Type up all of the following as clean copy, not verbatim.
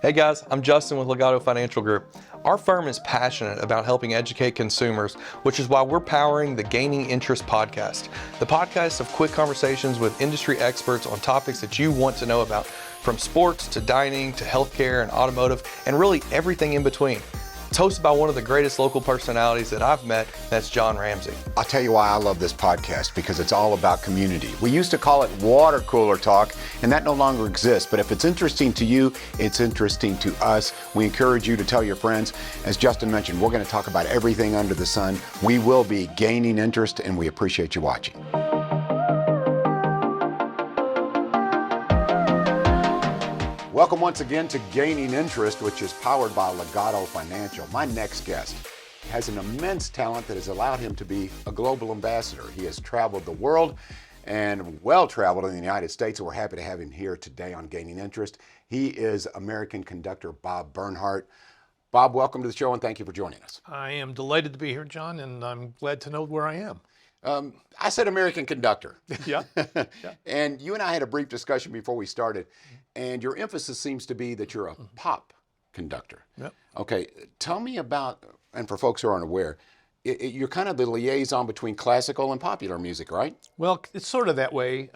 Hey guys, I'm Justin with Legato Financial Group. Our firm is passionate about helping educate consumers, which is why we're powering the Gaining Interest podcast. The podcast of quick conversations with industry experts on topics that you want to know about, from sports to dining to healthcare and automotive, and really everything in between. It's hosted by one of the greatest local personalities that I've met, that's John Ramsey. I'll tell you why I love this podcast, because it's all about community. We used to call it water cooler talk, and that no longer exists. But if it's interesting to you, it's interesting to us. We encourage you to tell your friends. As Justin mentioned, we're going to talk about everything under the sun. We will be gaining interest, and we appreciate you watching. Welcome once again to Gaining Interest, which is powered by Legato Financial. My next guest has an immense talent that has allowed him to be a global ambassador. He has traveled the world and well-traveled in the United States, and we're happy to have him here today on Gaining Interest. He is American conductor Bob Bernhardt. Bob, welcome to the show, and thank you for joining us. I am delighted to be here, John, and I'm glad to know where I am. I said American conductor. Yeah. And you and I had a brief discussion before we started, and your emphasis seems to be that you're a pop conductor. Yep. Okay, tell me about, and for folks who aren't aware, you're kind of the liaison between classical and popular music, right? Well, it's sort of that way.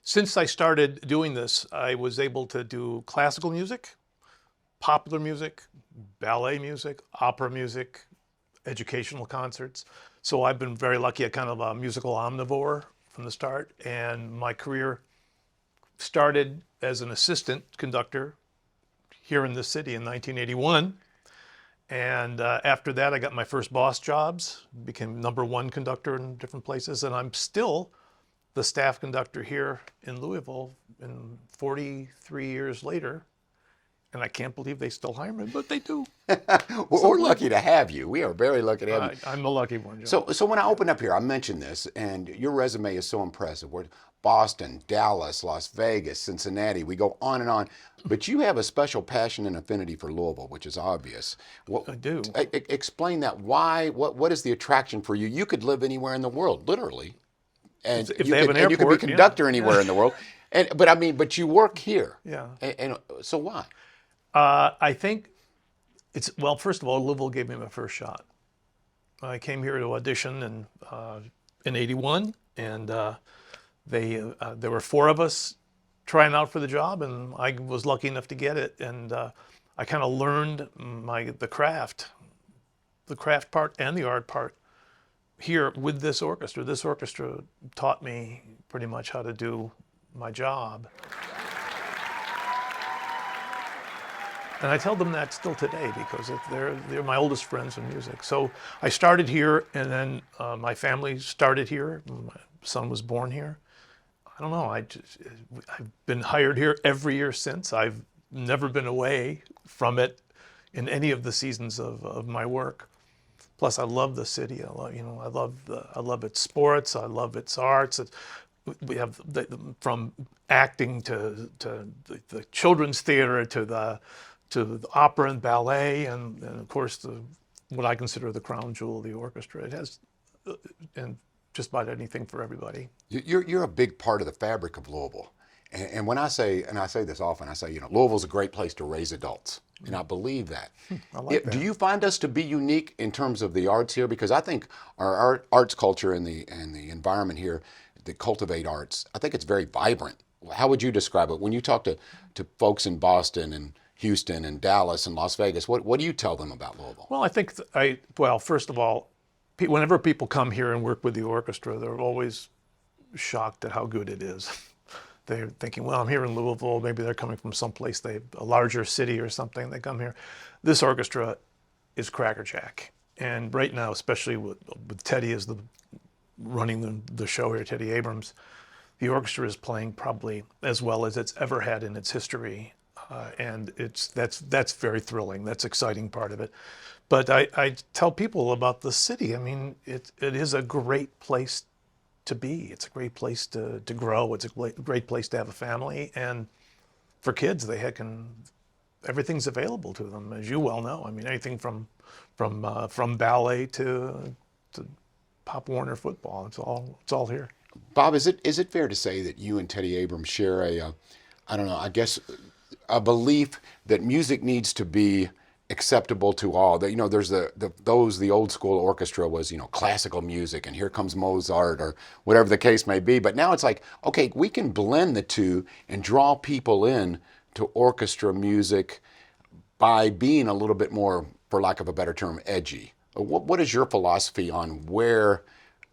Since I started doing this, I was able to do classical music, popular music, ballet music, opera music, educational concerts. So I've been very lucky at kind of a musical omnivore from the start, and my career started as an assistant conductor here in this city in 1981. And after that, I got my first boss jobs, became #1 conductor in different places, and I'm still the staff conductor here in Louisville in 43 years later. And I can't believe they still hire me, but they do. Well, we're lucky to have you. We are very lucky to have you. I'm the lucky one, John. So when I opened up here, I mentioned this, and your resume is so impressive. We're Boston, Dallas, Las Vegas, Cincinnati. We go on and on. But you have a special passion and affinity for Louisville, which is obvious. I do. Explain that. Why? What is the attraction for you? You could live anywhere in the world, literally. And If they have an and you could be airport, conductor anywhere in the world. But you work here. Yeah. And so why? I think well, first of all, Louisville gave me my first shot. I came here to audition in '81, and there were 4 of us trying out for the job, and I was lucky enough to get it. And I kind of learned the craft part and the art part here with this orchestra. This orchestra taught me pretty much how to do my job. And I tell them that still today, because they're my oldest friends in music. So I started here, and then my family started here. My son was born here. I don't know. I've been hired here every year since. I've never been away from it in any of the seasons of my work. Plus, I love the city. I love its sports. I love its arts. We have from acting to the children's theater to the opera and ballet, and of course what I consider the crown jewel of the orchestra. It has and just about anything for everybody. You're a big part of the fabric of Louisville. And when I say, and I say this often, I say, Louisville's a great place to raise adults. And I believe that. I like that. Do you find us to be unique in terms of the arts here? Because I think our arts culture and the environment here that cultivate arts, I think it's very vibrant. How would you describe it? When you talk to folks in Boston and Houston and Dallas and Las Vegas, what do you tell them about Louisville? Well, I think first of all, whenever people come here and work with the orchestra, they're always shocked at how good it is. They're thinking, well, I'm here in Louisville. Maybe they're coming from someplace, a larger city or something. They come here. This orchestra is crackerjack. And right now, especially with Teddy running the show here, Teddy Abrams, the orchestra is playing probably as well as it's ever had in its history. And that's very thrilling. That's exciting part of it. But I tell people about the city. I mean, it is a great place to be. It's a great place to grow. It's a great place to have a family. And for kids, everything's available to them, as you well know. I mean, anything from ballet to Pop Warner football. It's all here. Bob, is it fair to say that you and Teddy Abrams share I don't know, I guess a belief that music needs to be acceptable to all. That, you know, there's the old school orchestra was, you know, classical music, and here comes Mozart or whatever the case may be. But now it's like, okay, we can blend the two and draw people in to orchestra music by being a little bit more, for lack of a better term, edgy. What is your philosophy on where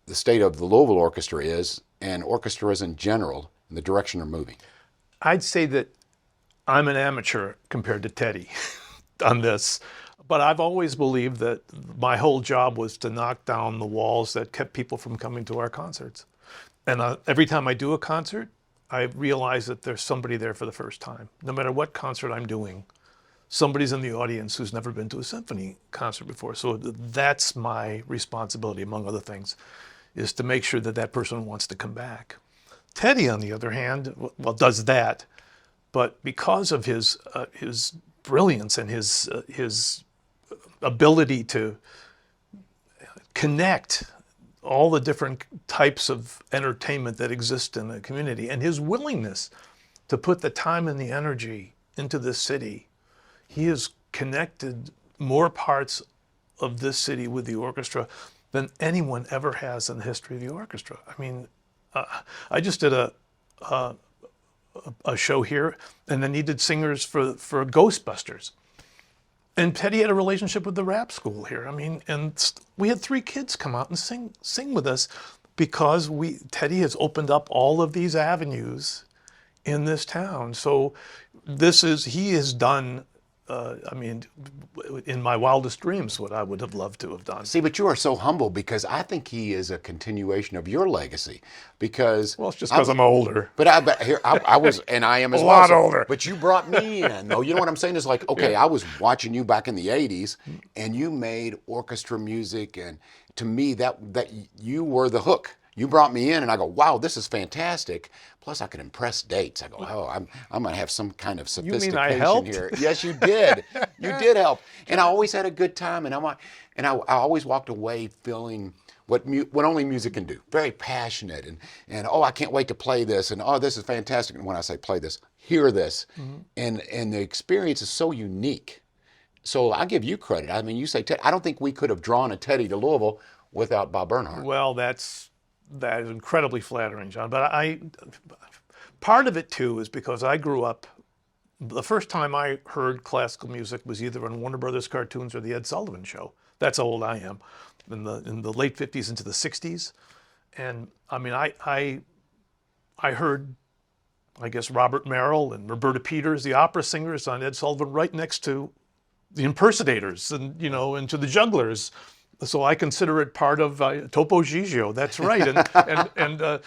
the state of the Louisville Orchestra is, and orchestras in general, and the direction they're moving? I'd say that I'm an amateur compared to Teddy on this, but I've always believed that my whole job was to knock down the walls that kept people from coming to our concerts. And every time I do a concert, I realize that there's somebody there for the first time. No matter what concert I'm doing, somebody's in the audience who's never been to a symphony concert before. So that's my responsibility, among other things, is to make sure that that person wants to come back. Teddy, on the other hand, well, does that, but because of his brilliance and his ability to connect all the different types of entertainment that exist in the community, and his willingness to put the time and the energy into this city, he has connected more parts of this city with the orchestra than anyone ever has in the history of the orchestra. I mean, I just did a show here, and they needed singers for Ghostbusters. And Teddy had a relationship with the rap school here. I mean, and we had 3 kids come out and sing with us because Teddy has opened up all of these avenues in this town. So he has done, I mean, in my wildest dreams, what I would have loved to have done. See, but you are so humble, because I think he is a continuation of your legacy. Because Well, it's just because I'm older. But I was, and I am as A well. lot older. But you brought me in, though. You know what I'm saying? It's like, okay, I was watching you back in the '80s, and you made orchestra music, and to me, that you were the hook. You brought me in, and I go, wow, this is fantastic. Plus, I could impress dates. I go, oh, I'm going to have some kind of sophistication mean I helped? here. Yes, you did. You did help, and I always had a good time, and I always walked away feeling what only music can do. Very passionate, and oh, I can't wait to play this, and oh, this is fantastic. And when I say play this, hear this, and the experience is so unique. So I give you credit. I mean, you say Ted. I don't think we could have drawn a Teddy to Louisville without Bob Bernhardt. Well, that is incredibly flattering, John. But part of it too is because I grew up. The first time I heard classical music was either on Warner Brothers cartoons or the Ed Sullivan Show. That's how old I am. In the late 50s into the 60s, and I mean, I heard, I guess, Robert Merrill and Roberta Peters, the opera singers, on Ed Sullivan, right next to the impersonators, and and to the jugglers. So I consider it part of Topo Gigio. That's right, and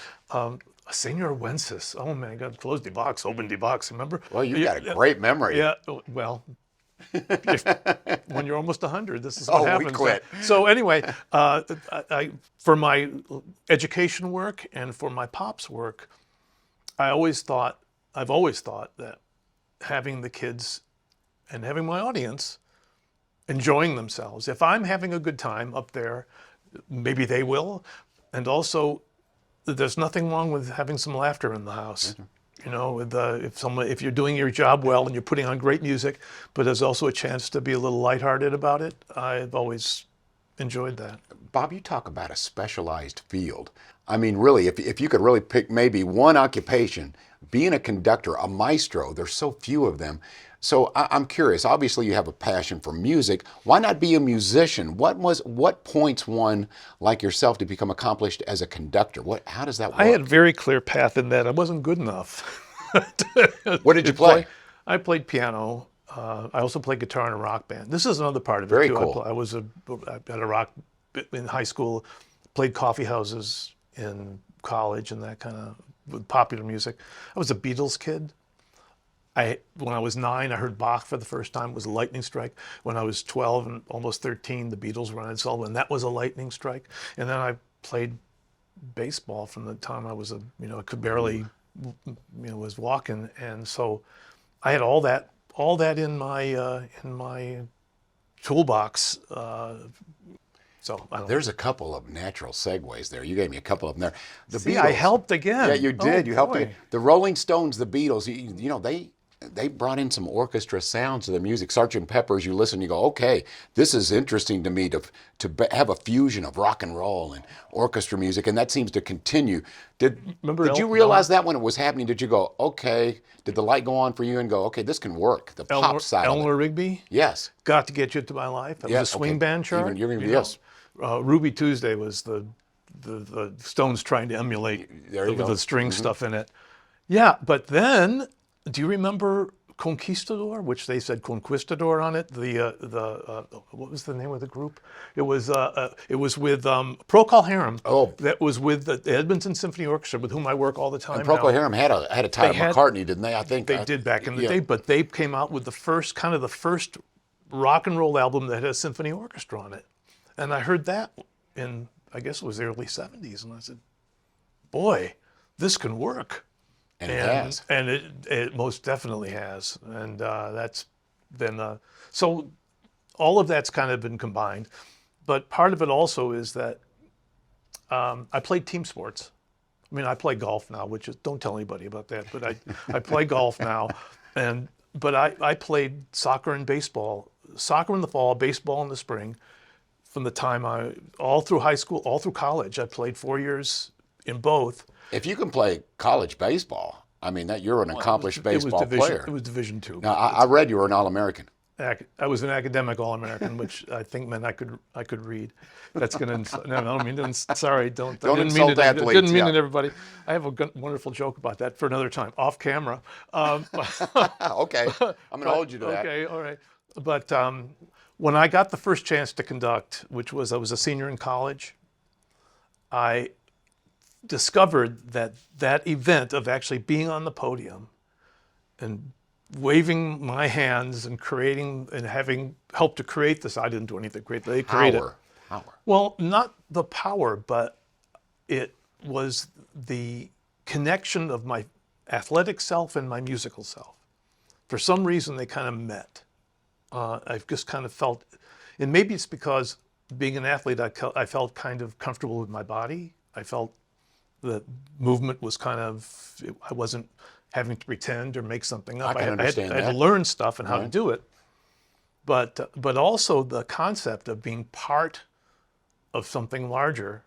Senor Wences. Oh man, God, close the box, open the box. Remember? Well, you got a great memory. Yeah. Well. When you're almost 100, this is what happens. We quit. So anyway, for my education work and for my pop's work, I've always thought that having the kids and having my audience enjoying themselves, if I'm having a good time up there, maybe they will. And also, there's nothing wrong with having some laughter in the house. Mm-hmm. If you're doing your job well and you're putting on great music, but there's also a chance to be a little lighthearted about it, I've always enjoyed that. Bob, you talk about a specialized field. I mean, really, if you could really pick maybe one occupation, being a conductor, a maestro, there's so few of them. So I'm curious, obviously you have a passion for music. Why not be a musician? What points one like yourself to become accomplished as a conductor? How does that work? I had a very clear path in that. I wasn't good enough. What did you play? I played piano. I also played guitar in a rock band. This is another part of it very too. Cool. I had a rock in high school, played coffee houses in college and that kind of with popular music. I was a Beatles kid. When I was 9, I heard Bach for the first time. It was a lightning strike. When I was 12 and almost 13, the Beatles were on Ed Sullivan. That was a lightning strike. And then I played baseball from the time I was I could barely, was walking. And so I had all that in my toolbox. So there's a couple of natural segues there. You gave me a couple of them there. The See, Beatles, I helped again. Yeah, you did. Oh, you helped boy. me. The Rolling Stones, the Beatles. they brought in some orchestra sounds to the music. Sgt. Pepper's, you listen, you go, okay, this is interesting to me have a fusion of rock and roll and orchestra music, and that seems to continue. Did you realize that when it was happening? Did you go, okay, did the light go on for you and go, okay, this can work, the pop side of it? Eleanor Rigby? Yes. Got to Get You to My Life. That was a swing band chart. Yes. Ruby Tuesday was the Stones trying to emulate with the string stuff in it. Yeah, but then, do you remember Conquistador, which they said Conquistador on it? What was the name of the group? It was with Procol Harum. Oh, that was with the Edmonton Symphony Orchestra, with whom I work all the time. And Procol Harum had a tie to McCartney, didn't they? I think they did back in the day. But they came out with the first rock and roll album that had a symphony orchestra on it, and I heard that in, I guess it was the early '70s, and I said, "Boy, this can work." And it has. And it most definitely has. And that's been, so all of that's kind of been combined. But part of it also is that I played team sports. I mean, I play golf now, which is, don't tell anybody about that, but I play golf now. But I played soccer and baseball. Soccer in the fall, baseball in the spring. From the time all through high school, all through college. I played 4 years in both. If you can play college baseball, I mean, you're an accomplished baseball player. It was Division II. Now, I read you were an All-American. I was an academic All-American, which I think meant I could read. That's going to no, I don't mean to. Sorry, don't. I didn't mean it. Athletes, didn't mean it, everybody. I have a wonderful joke about that for another time, off camera. Okay, I'm going to hold you to that. Okay, all right. But when I got the first chance to conduct, which was I was a senior in college, I discovered that event of actually being on the podium and waving my hands and creating and having helped to create this. I didn't do anything great. They created Power. Well, not the power, but it was the connection of my athletic self and my musical self. For some reason, they kind of met. I've just kind of felt, and maybe it's because being an athlete, I felt kind of comfortable with my body. I felt the movement was kind of, I wasn't having to pretend or make something up. I can understand I had to learn stuff and how to do it. But also the concept of being part of something larger,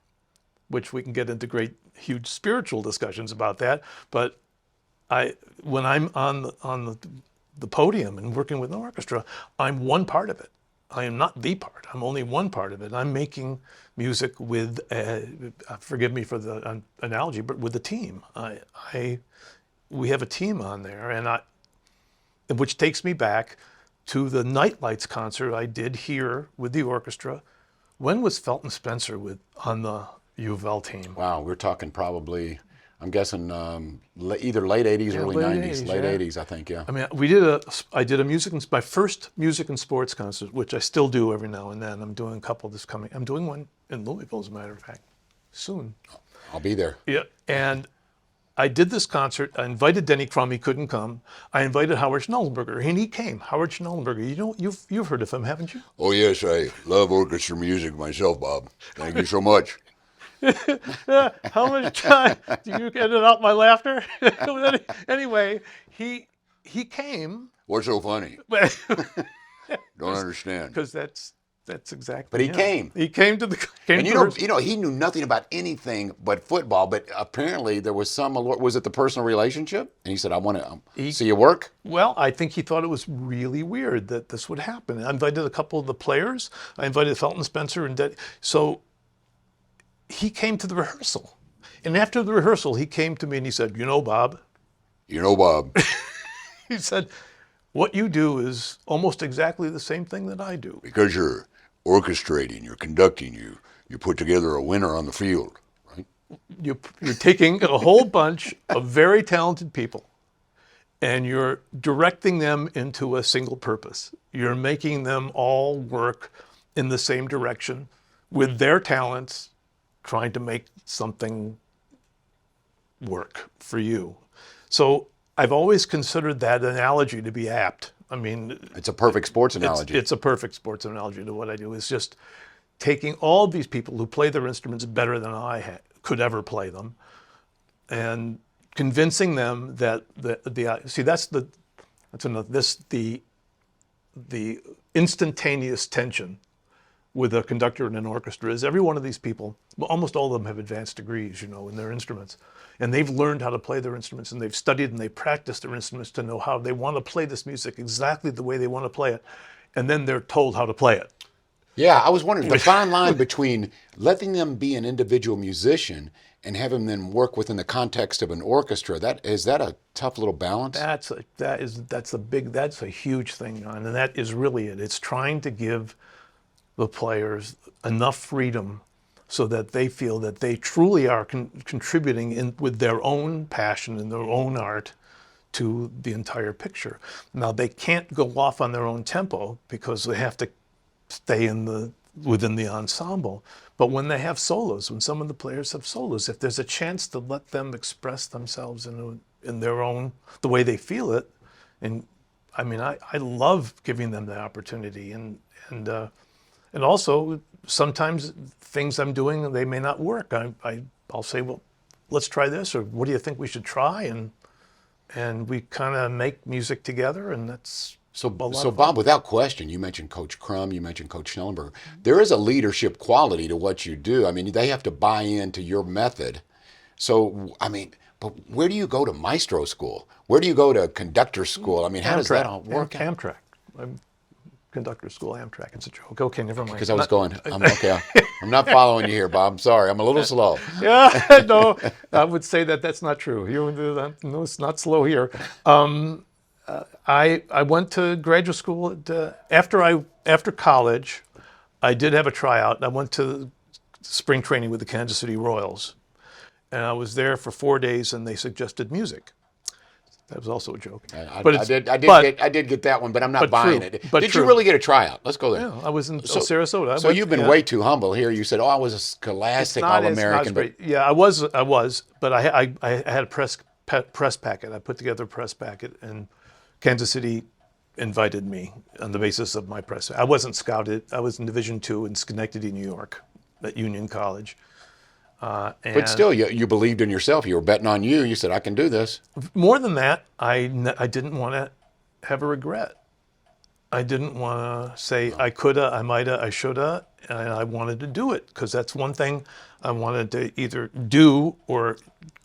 which we can get into huge spiritual discussions about that. But when I'm on the podium and working with an orchestra, I'm one part of it. I am not the part. I'm only one part of it. I'm making music with, forgive me for the analogy, but with a team. We have a team on there, which takes me back to the Nightlights concert I did here with the orchestra. When was Felton Spencer on the U of L team? Wow, we're talking probably, I'm guessing either late 80s, early 90s. Late 80s, I think, yeah. I mean, I did my first music and sports concert, which I still do every now and then. I'm doing a couple this coming. I'm doing one in Louisville, as a matter of fact, soon. I'll be there. Yeah, and I did this concert. I invited Denny Crum. He couldn't come. I invited Howard Schnellenberger, and he came. Howard Schnellenberger. You've heard of him, haven't you? Oh yes, I love orchestra music myself, Bob. Thank you so much. How much time do you edit out my laughter? Anyway, he came. What's so funny? Don't understand. Because that's exactly. But he came. He came to the. And he knew nothing about anything but football. But apparently there was was it the personal relationship? And he said, "I want to see you work." Well, I think he thought it was really weird that this would happen. I invited a couple of the players. I invited Felton Spencer and so. He came to the rehearsal. And after the rehearsal, he came to me and he said, "You know, Bob." You know, Bob. He said, "What you do is almost exactly the same thing that I do." Because you're orchestrating, you're conducting, you put together a winner on the field, right? You're taking a whole bunch of very talented people and you're directing them into a single purpose. You're making them all work in the same direction with their talents, trying to make something work for you. So I've always considered that analogy to be apt. I mean, it's a perfect sports analogy. It's a perfect sports analogy to what I do. It's just taking all of these people who play their instruments better than I could ever play them and convincing them that see, that's That's another. The instantaneous tension with a conductor and an orchestra is every one of these people, well, almost all of them have advanced degrees, in their instruments. And they've learned how to play their instruments, and they've studied and they've practiced their instruments to know how they want to play this music exactly the way they want to play it. And then they're told how to play it. Yeah, I was wondering the fine line between letting them be an individual musician and having them work within the context of an orchestra. Is that a tough little balance? That's a huge thing, John, and that is really it. It's trying to give the players enough freedom so that they feel that they truly are contributing with their own passion and their own art to the entire picture. Now, they can't go off on their own tempo because they have to stay within the ensemble. But when they have solos, when some of the players have solos, if there's a chance to let them express themselves in their own, the way they feel it, and I mean, I love giving them the opportunity, and also sometimes things I'm doing, they may not work. I'll say, well, let's try this, or what do you think we should try? And we kind of make music together, and that's So Bob, without question, you mentioned Coach Crum, you mentioned Coach Schnellenberger. There is a leadership quality to what you do. I mean, they have to buy into your method. So, I mean, but where do you go to maestro school? Where do you go to conductor school? I mean, how does that all work out? Amtrak. I'm conductor school, Amtrak. It's a joke. Okay, never mind. Because I was going, I'm okay. I'm not following you here, Bob. I'm sorry. I'm a little slow. Yeah, no, I would say that's not true. No, it's not slow here. I went to graduate school after college. I did have a tryout. I went to spring training with the Kansas City Royals, and I was there for 4 days, and they suggested music. That was also a joke. I did get that one, but I'm not buying it. Did you really get a tryout? Let's go there. Yeah, I was in Sarasota. So you've been way too humble here. You said, "Oh, I was a Scholastic All-American." Yeah, I was, but I had a press packet. I put together a press packet, and Kansas City invited me on the basis of my press. I wasn't scouted. I was in Division II in Schenectady, New York, at Union College. But still, you believed in yourself. You were betting on you. You said, I can do this. More than that, I didn't want to have a regret. I didn't want to say I coulda, I mighta, I shoulda, and I wanted to do it because that's one thing I wanted to either do or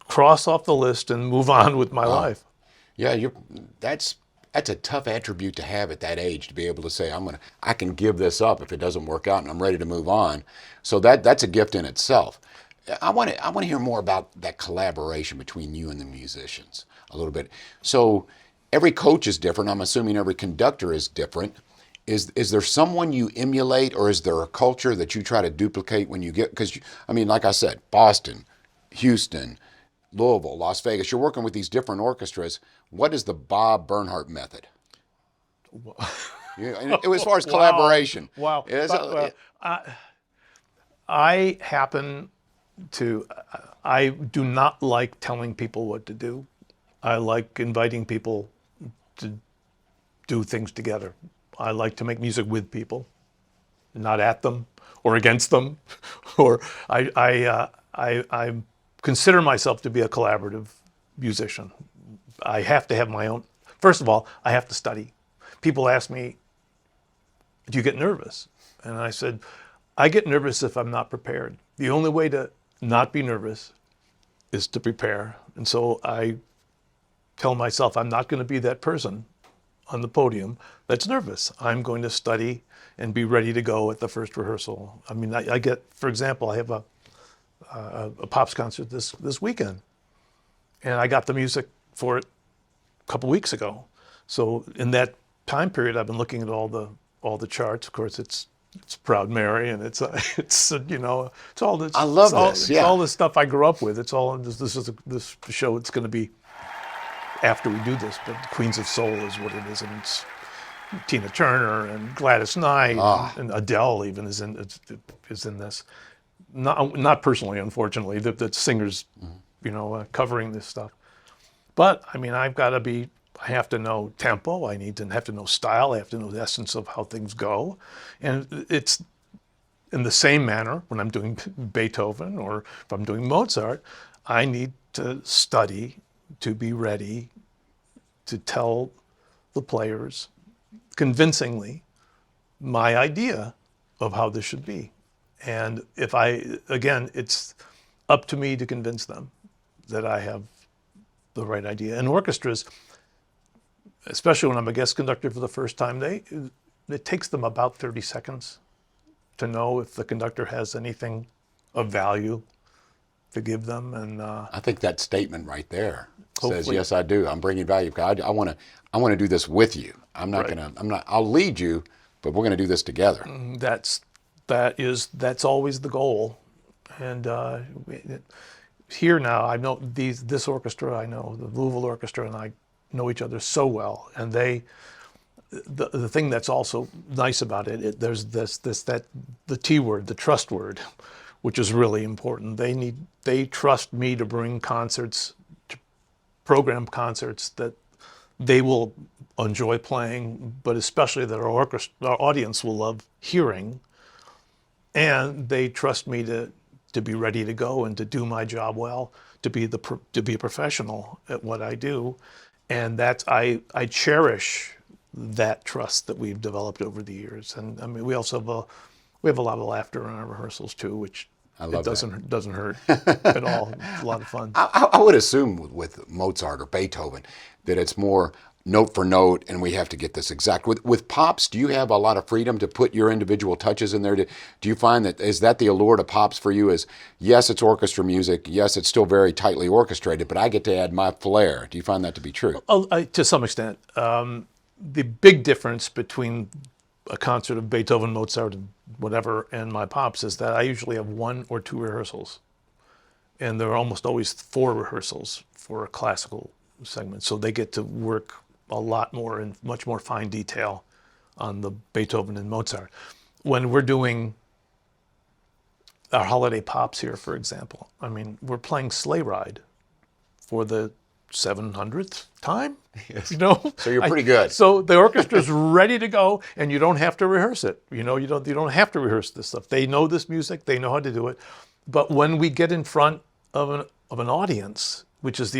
cross off the list and move on with my life. Yeah, that's a tough attribute to have at that age, to be able to say, I can give this up if it doesn't work out and I'm ready to move on. So that's a gift in itself. I want to hear more about that collaboration between you and the musicians a little bit. So every coach is different. I'm assuming every conductor is different. Is there someone you emulate, or is there a culture that you try to duplicate when you get, because I mean, like I said, Boston, Houston, Louisville, Las Vegas, you're working with these different orchestras. What is the Bob Bernhardt method? As far as collaboration. Wow. I do not like telling people what to do. I like inviting people to do things together. I like to make music with people, not at them or against them. Or I consider myself to be a collaborative musician. I have to have my own. First of all, I have to study. People ask me, do you get nervous? And I said, I get nervous if I'm not prepared. The only way to not be nervous is to prepare. And so I tell myself I'm not going to be that person on the podium that's nervous. I'm going to study and be ready to go at the first rehearsal. I mean, I get, for example, I have a Pops concert this weekend, and I got the music for it a couple weeks ago. So in that time period, I've been looking at all the charts. Of course, it's Proud Mary, and it's all this. I love this. It's all the stuff I grew up with. It's all this show. It's going to be after we do this, but Queens of Soul is what it is, and it's Tina Turner and Gladys Knight and Adele even is in this. Not personally, unfortunately, the singers, covering this stuff. But I mean, I have to know tempo. I have to know style. I have to know the essence of how things go. And it's in the same manner when I'm doing Beethoven or if I'm doing Mozart, I need to study to be ready to tell the players convincingly my idea of how this should be. And again, it's up to me to convince them that I have the right idea. And orchestras, especially when I'm a guest conductor for the first time, it takes them about 30 seconds to know if the conductor has anything of value to give them. And I think that statement right there says, Hopefully. yes, I do. I'm bringing value. I want to do this with you. I'll lead you, but we're going to do this together. That's always the goal. And here now, I know this orchestra, I know the Louisville Orchestra, and I know each other so well. And the thing that's also nice about it, there's the T word, the trust word, which is really important. They trust me to bring program concerts that they will enjoy playing, but especially that our audience will love hearing. And they trust me to be ready to go and to do my job well, to be a professional at what I do. And I cherish that trust that we've developed over the years. And I mean, we also have a lot of laughter in our rehearsals too, which doesn't hurt at all. It's a lot of fun. I would assume with Mozart or Beethoven that it's more note for note, and we have to get this exact. With pops, do you have a lot of freedom to put your individual touches in there? Do you find is that the allure to pops for you? Is yes, it's orchestra music. Yes, it's still very tightly orchestrated, but I get to add my flair. Do you find that to be true? To some extent. The big difference between a concert of Beethoven, Mozart, and whatever, and my pops is that I usually have 1 or 2 rehearsals. And there are almost always 4 rehearsals for a classical segment. So they get to work a lot more and much more fine detail on the Beethoven and Mozart. When we're doing our holiday pops here, for example, I mean, we're playing Sleigh Ride for the 700th time, Yes. you know? So you're pretty good. So the orchestra's ready to go, and you don't have to rehearse it. You know, you don't have to rehearse this stuff. They know this music, they know how to do it. But when we get in front of an audience, which is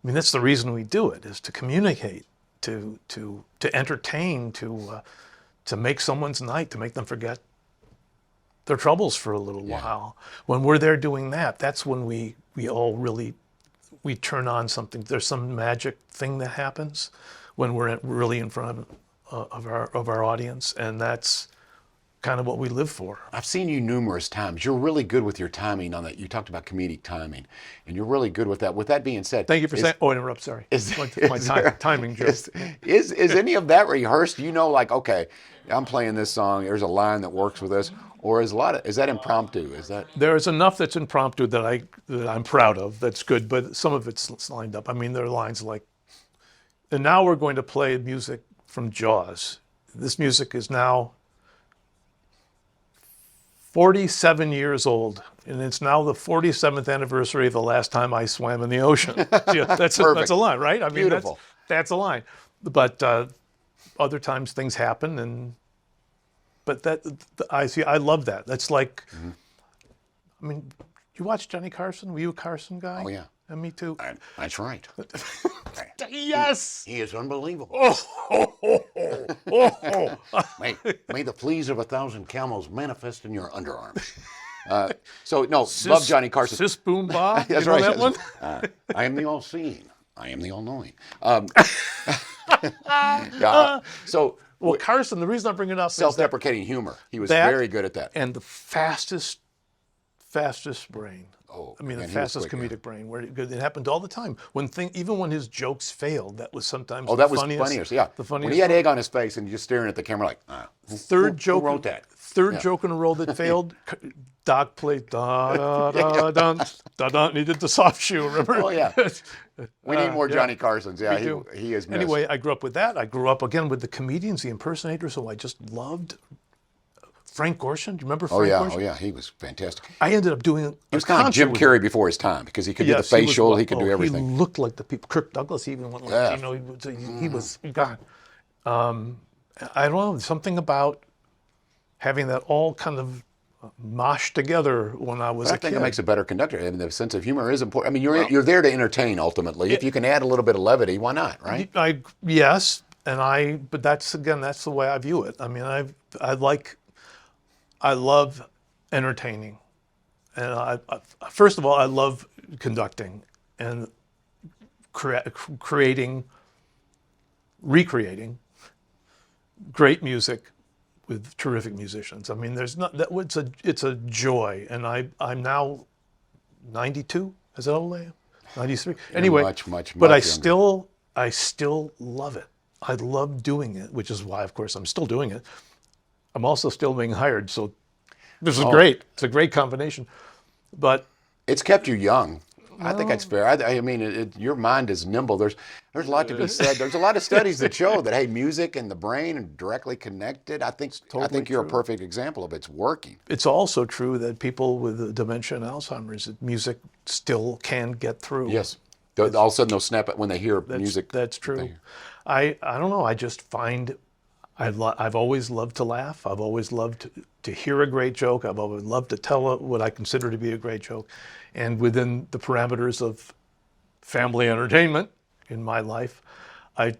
that's the reason we do it, is to communicate, to entertain, to make someone's night, to make them forget their troubles for a little while. When we're there doing that, that's when we all really turn on something. There's some magic thing that happens when we're really in front of our audience, and that's kind of what we live for. I've seen you numerous times. You're really good with your timing on that. You talked about comedic timing, and you're really good with that. With that being said, Thank you for saying. Oh, interrupt. Sorry. Timing joke. Is any of that rehearsed? You know, like, okay, I'm playing this song. There's a line that works with this, or is that impromptu? Is that? There is enough that's impromptu that I'm proud of. That's good, but some of it's lined up. I mean, there are lines like, and now we're going to play music from Jaws. This music is now 47 years old, and it's now the 47th anniversary of the last time I swam in the ocean. Yeah, that's a line, right? I mean, Beautiful. That's a line. But other times things happen, but I love that. That's like, I mean, you watch Johnny Carson? Were you a Carson guy? Oh, yeah. And me too. That's right. Yes. He is unbelievable. Oh. May the fleas of 1,000 camels manifest in your underarms. Love Johnny Carson. Sis Boom Ba. That's you know right. that one? I am the all-seeing. I am the all-knowing. Well, Carson, the reason I bring it up is that, Self-deprecating humor. He was very good at that. and the fastest brain. Oh, I mean, man, the he was fastest quick, yeah. comedic brain. Where it happened all the time. Even when his jokes failed, that was sometimes Oh, the that was funniest. funniest. Yeah. The funniest. When he had egg on his face and you're just staring at the camera like, Third joke. Who wrote that? Third joke in a row that failed. Doc played da da da dun da dun. He did the soft shoe. Remember? Oh, yeah. We need more Johnny Carsons. Yeah, We do. he is missed. Anyway, I grew up with that. I grew up again with the comedians, the impersonators who I just loved. Frank Gorshin. Do you remember Frank Gorshin? Oh, yeah. He was fantastic. I ended up doing He was kind of like Jim Carrey before his time because he could do the facial, he could do everything. He looked like the people. Kirk Douglas even went like, Yeah. he was God. I don't know, something about having that all kind of moshed together when I was But I a think kid. it makes a better conductor. I mean, the sense of humor is important. I mean, you're there to entertain ultimately. If you can add a little bit of levity, why not, right? Yes, but that's the way I view it. I mean, I love entertaining, and first of all, I love conducting and recreating great music with terrific musicians. I mean, it's a joy, and I'm now 92. Is that old I am? 93. Anyway, much but younger. I still love it. I love doing it, which is why, of course, I'm still doing it. I'm also still being hired, so this is great. It's a great combination. But It's kept you young. I think that's fair. I mean, your mind is nimble. There's a lot to be said. There's a lot of studies that show that, hey, music and the brain are directly connected. I think you're a perfect example of it's working. it's also true that people with dementia and Alzheimer's, music still can get through. Yes. All of a sudden they'll snap it when they hear music. That's true. I don't know. I just find I've always loved to laugh. I've always loved to hear a great joke. I've always loved to tell what I consider to be a great joke. And within the parameters of family entertainment in my life, I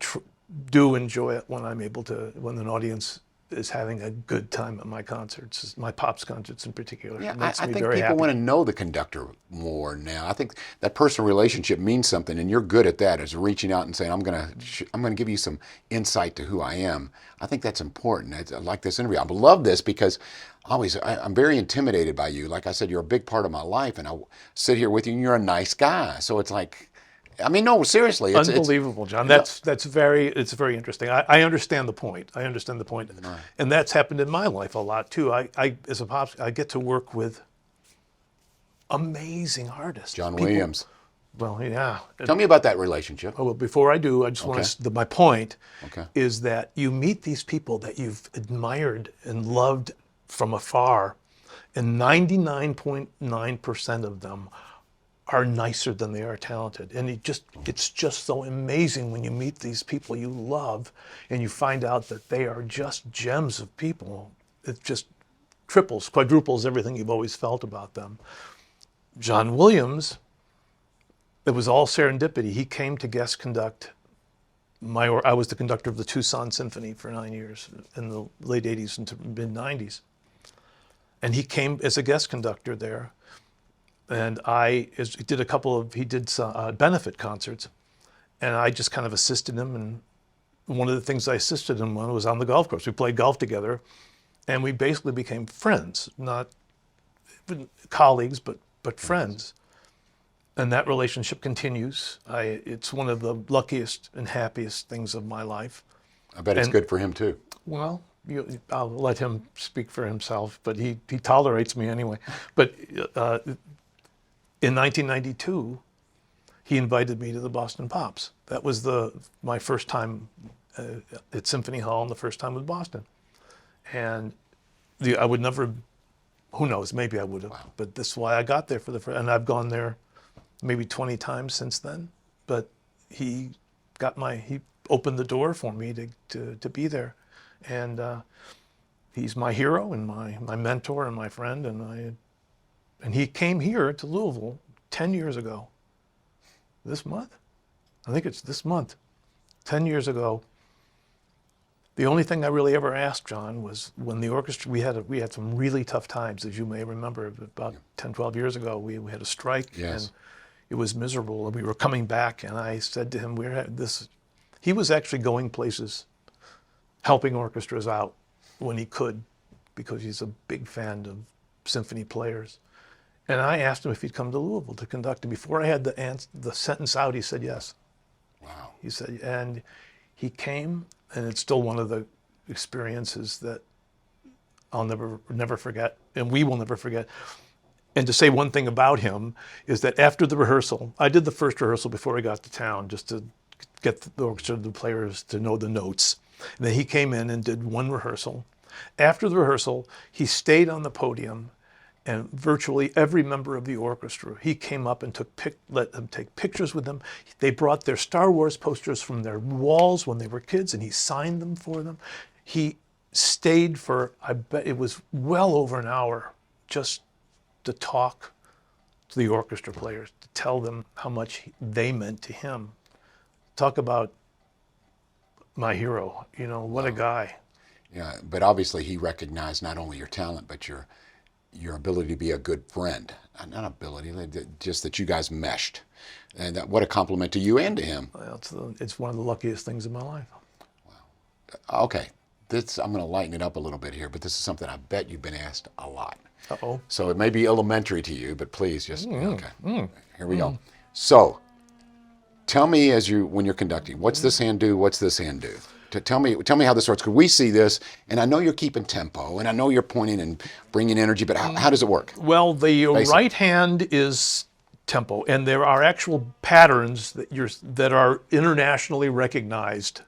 do enjoy it when I'm able to, when an audience is having a good time at my concerts, my Pops concerts in particular. Yeah, It makes I me think very people happy. want to know the conductor more now. I think that personal relationship means something, and you're good at that, is reaching out and saying, I'm gonna give you some insight to who I am. I think that's important. I like this interview. I love this because I'm very intimidated by you. Like I said, you're a big part of my life, and I sit here with you, and you're a nice guy. So it's like, I mean, no, seriously, it's Unbelievable, John. It's very interesting. I understand the point. I understand the point, and that's happened in my life a lot too. As a Pops, I get to work with amazing artists. John People- Williams. Well, yeah. Tell me about that relationship. Well, before I do, I just want to. My point Okay. is that you meet these people that you've admired and loved from afar, and 99.9% of them are nicer than they are talented. And it's just so amazing when you meet these people you love and you find out that they are just gems of people. It just triples, quadruples everything you've always felt about them. John Williams, it was all serendipity. He came to guest conduct I was the conductor of the Tucson Symphony for 9 years in the late 80s into mid 90s. And he came as a guest conductor there. And he did some benefit concerts, and I just kind of assisted him. And one of the things I assisted him on was on the golf course. We played golf together, and we basically became friends, not colleagues, but friends. And that relationship continues. It's one of the luckiest and happiest things of my life. I bet it's good for him too. Well, I'll let him speak for himself, but he tolerates me anyway. But in 1992, he invited me to the Boston Pops. That was my first time at Symphony Hall and the first time with Boston. And I would never, who knows, maybe I would have, but that's why I got there for the first, and I've gone there maybe 20 times since then. But he opened the door for me to be there. And he's my hero and my mentor and my friend, and he came here to Louisville 10 years ago. This month? I think it's this month. 10 years ago. The only thing I really ever asked John was when the orchestra, we had some really tough times, as you may remember, about 10, 12 years ago. We had a strike, Yes. and it was miserable, and we were coming back, and I said to him, he was actually going places, helping orchestras out when he could, because he's a big fan of symphony players. And I asked him if he'd come to Louisville to conduct. And before I had the sentence out, he said yes. Wow. He said, and he came, and it's still one of the experiences that I'll never forget, and we will never forget. And to say one thing about him is that after the rehearsal, I did the first rehearsal before I got to town, just to get the orchestra, the players to know the notes. And then he came in and did one rehearsal. After the rehearsal, he stayed on the podium, and virtually every member of the orchestra, he came up and let them take pictures with him. They brought their Star Wars posters from their walls when they were kids, and he signed them for them. He stayed for, I bet it was well over an hour just to talk to the orchestra players, to tell them how much they meant to him. Talk about my hero, what a guy. Yeah, but obviously he recognized not only your talent, but your ability to be a good friend. Not ability, just that you guys meshed. And what a compliment to you and to him. Well, it's one of the luckiest things in my life. Okay, I'm going to lighten it up a little bit here, but this is something I bet you've been asked a lot. Uh-oh. So it may be elementary to you, but please just, okay. Here we go. So tell me when you're conducting, what's this hand do? What's this hand do? Tell me how this works. Because we see this, and I know you're keeping tempo, and I know you're pointing and bringing energy, but how does it work? Well, the right hand is tempo, and there are actual patterns that are internationally recognized.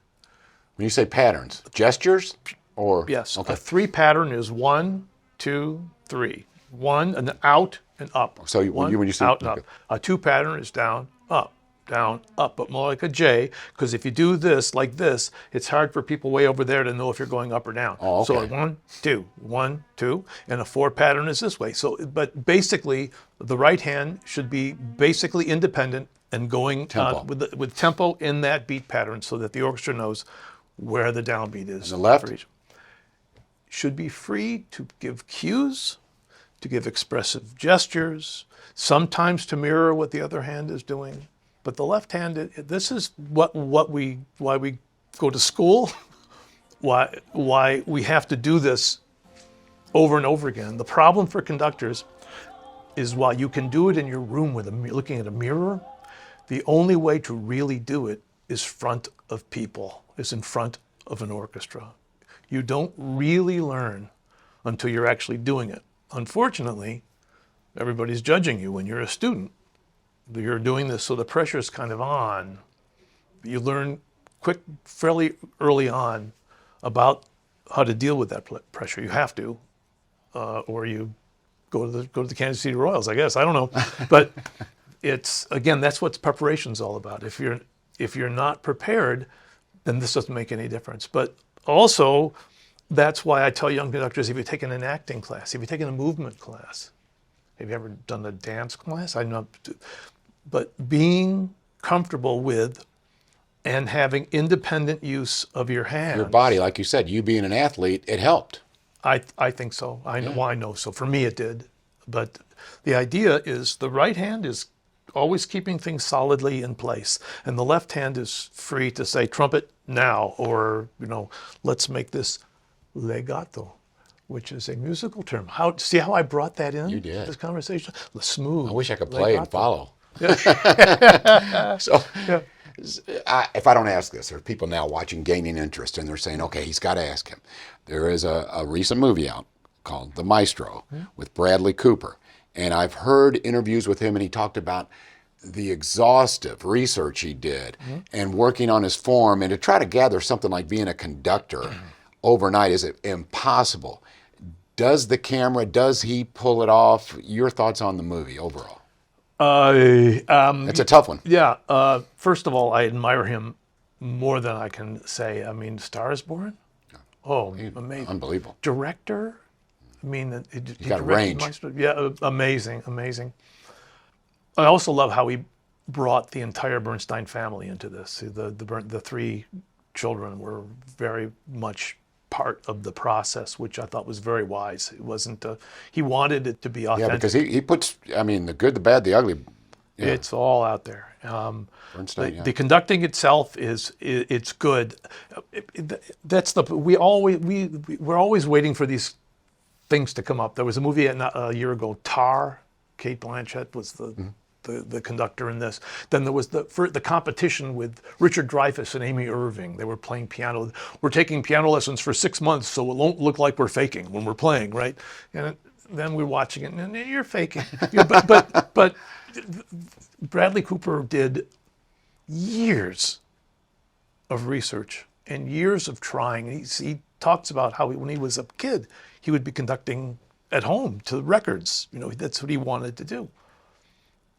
When you say patterns, gestures, or Yes, okay. a 3 pattern is 1, 2, 3. 1 and out and up. So when you say out and up. A 2 pattern is down, up, but more like a J. Because if you do this like this, it's hard for people way over there to know if you're going up or down. Oh, okay. So 1, 2, 1, 2, and a 4 pattern is this way. So, but basically, the right hand should be basically independent and going with tempo in that beat pattern, so that the orchestra knows where the downbeat is. And the left? For each. Should be free to give cues, to give expressive gestures, sometimes to mirror what the other hand is doing. But the left hand, this is why we go to school, why we have to do this over and over again. The problem for conductors is while you can do it in your room looking at a mirror, the only way to really do it is front of people, is in front of an orchestra. You don't really learn until you're actually doing it. Unfortunately, everybody's judging you when you're a student. You're doing this, so the pressure is kind of on. You learn fairly early on about how to deal with that pressure. You have to, or you go to the Kansas City Royals, I guess. I don't know, but that's what preparation's all about. If you're not prepared, then this doesn't make any difference. But also, that's why I tell young conductors, if you've taken an acting class, if you've taken a movement class, have you ever done a dance class? I know, but being comfortable with and having independent use of your hands. Your body, like you said, you being an athlete, it helped. I think so. I know so. For me, it did. But the idea is the right hand is always keeping things solidly in place, and the left hand is free to say trumpet now, or let's make this legato, which is a musical term. See how I brought that in? You did. This conversation, smooth. I wish I could play and legato. follow. So, if I don't ask this, there are people now watching gaining interest, and they're saying, okay, he's got to ask him. There is a recent movie out called The Maestro with Bradley Cooper. And I've heard interviews with him, and he talked about the exhaustive research he did and working on his form, and to try to gather something like being a conductor overnight is impossible. Does he pull it off? Your thoughts on the movie overall? It's a tough one. Yeah. First of all, I admire him more than I can say. I mean, Star is Born. Oh, amazing! Unbelievable. Director. I mean, he got range. Yeah, amazing. I also love how he brought the entire Bernstein family into this. The 3 children were very much part of the process, which I thought was very wise. It wasn't. He wanted it to be authentic. Yeah, because he puts. I mean, the good, the bad, the ugly. Yeah. It's all out there. Bernstein, the conducting itself it's good. We're always waiting for these things to come up. There was a movie a year ago, Tar. Kate Blanchett was the conductor in this. Then there was the competition with Richard Dreyfuss and Amy Irving. They were playing piano. We're taking piano lessons for 6 months, so it won't look like we're faking when we're playing, right? And then we're watching it, and you're faking. But Bradley Cooper did years of research and years of trying. He talks about how when he was a kid, he would be conducting at home to records. That's what he wanted to do.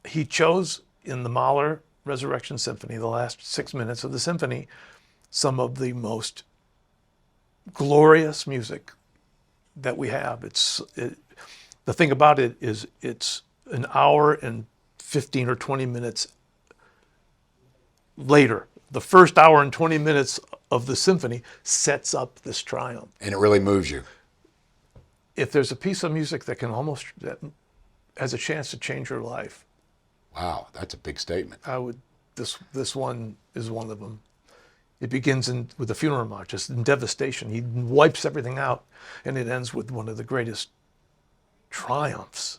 He chose in the Mahler Resurrection Symphony, the last 6 minutes of the symphony, some of the most glorious music that we have. The thing about it is it's an hour and 15 or 20 minutes later. The first hour and 20 minutes of the symphony sets up this triumph. And it really moves you. If there's a piece of music that has a chance to change your life, Wow, that's a big statement. this one is one of them. It begins with the funeral march, just in devastation. He wipes everything out, and it ends with one of the greatest triumphs,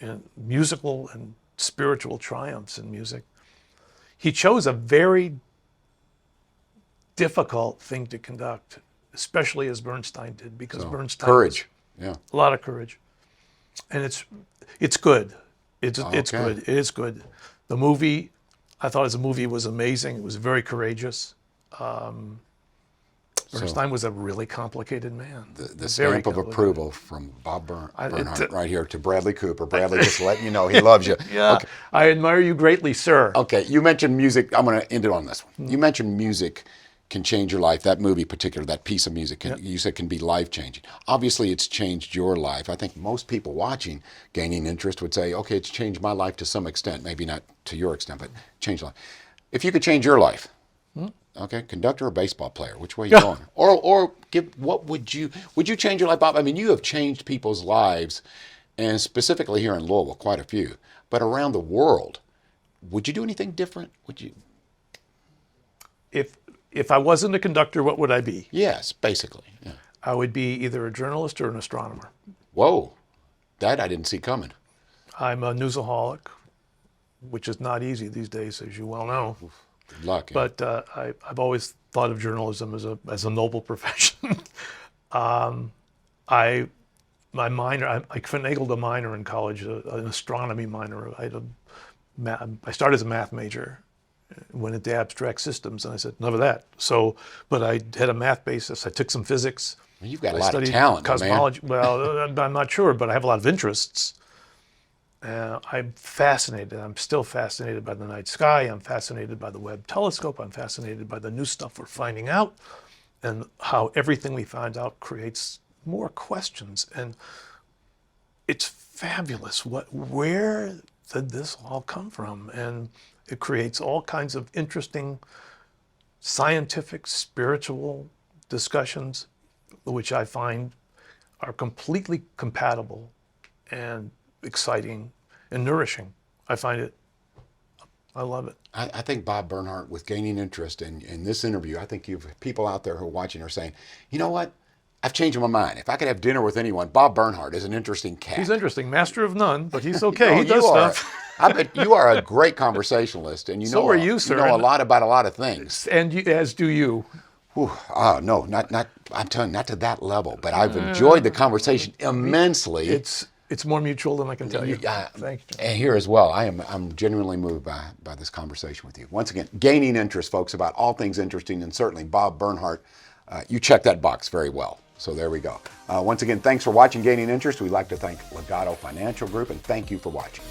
and musical and spiritual triumphs in music. He chose a very difficult thing to conduct, especially as Bernstein did, because Bernstein Courage. Yeah. a lot of courage, and it's good. It's Okay. good. It is good. The movie, I thought as a movie, was amazing. It was very courageous. Bernstein was a really complicated man. The Very stamp of complicated. approval from Bob Bernhardt it- right here to Bradley Cooper. Bradley, just letting you know he loves you. Yeah, Okay. I admire you greatly, sir. Okay, you mentioned music. I'm going to end it on this one. You mentioned music can change your life. That movie, particular, that piece of music, you said can be life changing. Obviously, it's changed your life. I think most people watching Gaining Interest would say, okay, it's changed my life to some extent. Maybe not to your extent, but changed life. If you could change your life, okay, conductor or baseball player, which way are you going? Or would you change your life, Bob? I mean, you have changed people's lives, and specifically here in Louisville, quite a few, but around the world. Would you do anything different? Would you? If I wasn't a conductor, what would I be? Yes, basically. Yeah. I would be either a journalist or an astronomer. Whoa, that I didn't see coming. I'm a newsaholic, which is not easy these days, as you well know. Good luck. But I've always thought of journalism as a noble profession. I finagled a minor in college, an astronomy minor. I started as a math major, went into abstract systems, and I said, none of that. But I had a math basis. I took some physics. You've got a I lot of studied talent, man. cosmology. Well, I'm not sure, but I have a lot of interests. I'm fascinated. I'm still fascinated by the night sky. I'm fascinated by the Webb telescope. I'm fascinated by the new stuff we're finding out, and how everything we find out creates more questions. And it's fabulous. Where did this all come from? And it creates all kinds of interesting scientific, spiritual discussions, which I find are completely compatible and exciting and nourishing. I love it. I think Bob Bernhardt, with Gaining Interest in this interview, I think you've people out there who are watching are saying, you know what? I've changed my mind. If I could have dinner with anyone, Bob Bernhardt is an interesting cat. He's interesting, master of none, but he's okay. He No, does you are. stuff. I bet you are a great conversationalist, and So are you, sir. You know a lot about a lot of things. And as do you. Whew. Oh no, not. I'm telling you, not to that level. But I've enjoyed the conversation immensely. It's more mutual than I can tell you. Thank you. And here as well, I'm genuinely moved by this conversation with you. Once again, Gaining Interest, folks, about all things interesting, and certainly Bob Bernhardt. You check that box very well. So there we go. Once again, thanks for watching Gaining Interest. We'd like to thank Legato Financial Group, and thank you for watching.